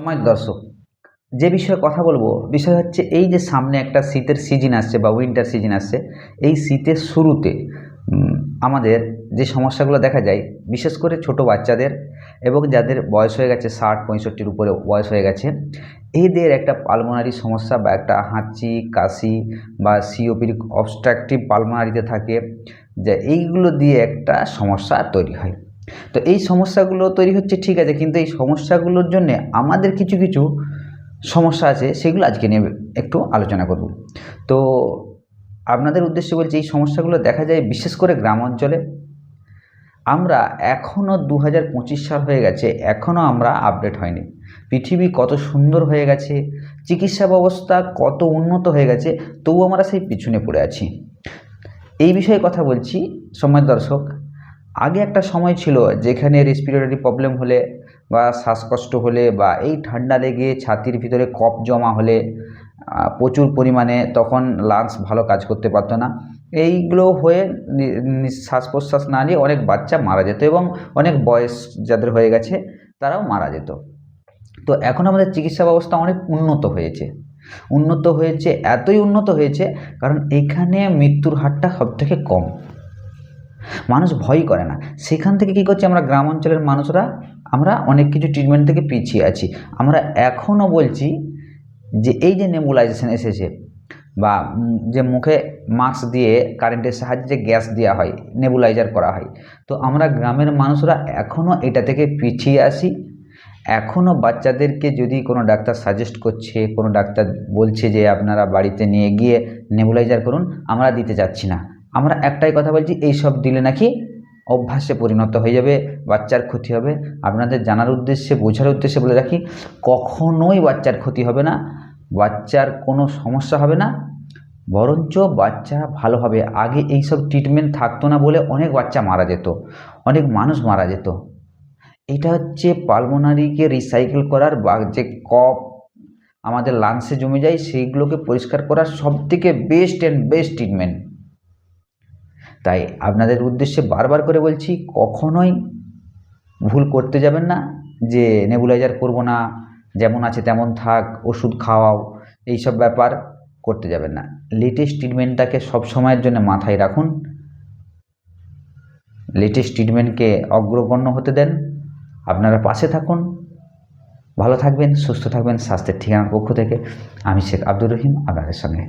আমার দর্শক, যে বিষয়ে কথা বলবো বিষয় হচ্ছে এই যে সামনে একটা শীতের সিজন আসছে বা উইন্টার সিজন আসছে। এই শীতের শুরুতে আমাদের যে সমস্যাগুলো দেখা যায় বিশেষ করে ছোট বাচ্চাদের এবং যাদের বয়স হয়ে গেছে 60-65-র উপরে বয়স হয়ে গেছে, এদের একটা পালমোনারি সমস্যা বা একটা হাঁচি কাশি বা সিওপির অবস্ট্রাকটিভ পালমোনারিতে থাকে, যে এইগুলো দিয়ে একটা সমস্যা তৈরি হয়। তো এই সমস্যাগুলো তৈরি হচ্ছে ঠিক আছে, কিন্তু এই সমস্যাগুলোর জন্য আমাদের কিছু কিছু সমস্যা আছে, সেগুলো আজকে নিয়ে একটু আলোচনা করব। তো আপনাদের উদ্দেশ্যে বলছি, এই সমস্যাগুলো দেখা যায় বিশেষ করে গ্রাম অঞ্চলে। আমরা এখনও 2025 সাল হয়ে গেছে, এখনও আমরা আপডেট হয়নি। পৃথিবী কত সুন্দর হয়ে গেছে, চিকিৎসা ব্যবস্থা কত উন্নত হয়ে গেছে, তবু আমরা সেই পিছনে পড়ে আছি। এই বিষয়ে কথা বলছি সম্মানিত দর্শক। আগে একটা সময় ছিল যেখানে রেসপিরেটরি প্রবলেম হলে বা শ্বাসকষ্ট হলে বা এই ঠান্ডা লেগে ছাতির ভিতরে কফ জমা হলে প্রচুর পরিমাণে তখন লাংস ভালো কাজ করতে পারতো না। এইগুলো হয়ে শ্বাস প্রশ্বাস না নিয়ে অনেক বাচ্চা মারা যেত এবং অনেক বয়স যাদের হয়ে গেছে তারাও মারা যেত। তো এখন আমাদের চিকিৎসা ব্যবস্থা অনেক উন্নত হয়েছে, এতই উন্নত হয়েছে কারণ এখানে মৃত্যুর হারটা সবথেকে কম, মানুষ ভয়ই করে না। সেখান থেকে কী করছে, আমরা গ্রাম অঞ্চলের মানুষরা আমরা অনেক কিছু ট্রিটমেন্ট থেকে পিছিয়ে আছি। আমরা এখনও বলছি যে এই যে নেবুলাইজেশন এসেছে বা যে মুখে মাস্ক দিয়ে কারেন্টের সাহায্যে যে গ্যাস দেওয়া হয়, নেবুলাইজার করা হয়, তো আমরা গ্রামের মানুষরা এখনও এটা থেকে পিছিয়ে আসি। এখনও বাচ্চাদেরকে যদি কোনো ডাক্তার সাজেস্ট করছে, কোনো ডাক্তার বলছে যে আপনারা বাড়িতে নিয়ে গিয়ে নেবুলাইজার করুন, আমরা দিতে যাচ্ছি না। আমরা একটাই কথা বলছি, এইসব দিলে নাকি অভ্যাসে পরিণত হয়ে যাবে, বাচ্চার ক্ষতি হবে। আপনাদের জানার উদ্দেশ্যে, বোঝার উদ্দেশ্যে বলে রাখি, কখনোই বাচ্চার ক্ষতি হবে না, বাচ্চার কোনো সমস্যা হবে না, বরঞ্চ বাচ্চা ভালো হবে। আগে এইসব ট্রিটমেন্ট থাকতো না বলে অনেক বাচ্চা মারা যেত, অনেক মানুষ মারা যেত। এটা হচ্ছে পালমোনারিকে রিসাইকেল করার বা যে কফ আমাদের লাংসে জমে যায় সেইগুলোকে পরিষ্কার করার সবথেকে বেস্ট ট্রিটমেন্ট। তাই আপনাদের উদ্দেশ্যে বারবার করে বলছি, কখনোই ভুল করতে যাবেন না যে নেবুলাইজার করব না, যেমন আছে তেমন থাক, ওষুধ খাওয়াও, এইসব ব্যাপার করতে যাবেন না। লেটেস্ট ট্রিটমেন্টটাকে সব সময়ের জন্য মাথায় রাখুন, লেটেস্ট ট্রিটমেন্টকে অগ্রগণ্য হতে দেন। আপনারা পাশে থাকুন, ভালো থাকবেন, সুস্থ থাকবেন। স্বাস্থ্যের ঠিকানার পক্ষ থেকে আমি শেখ আব্দুর রহিম আপনাদের সঙ্গে।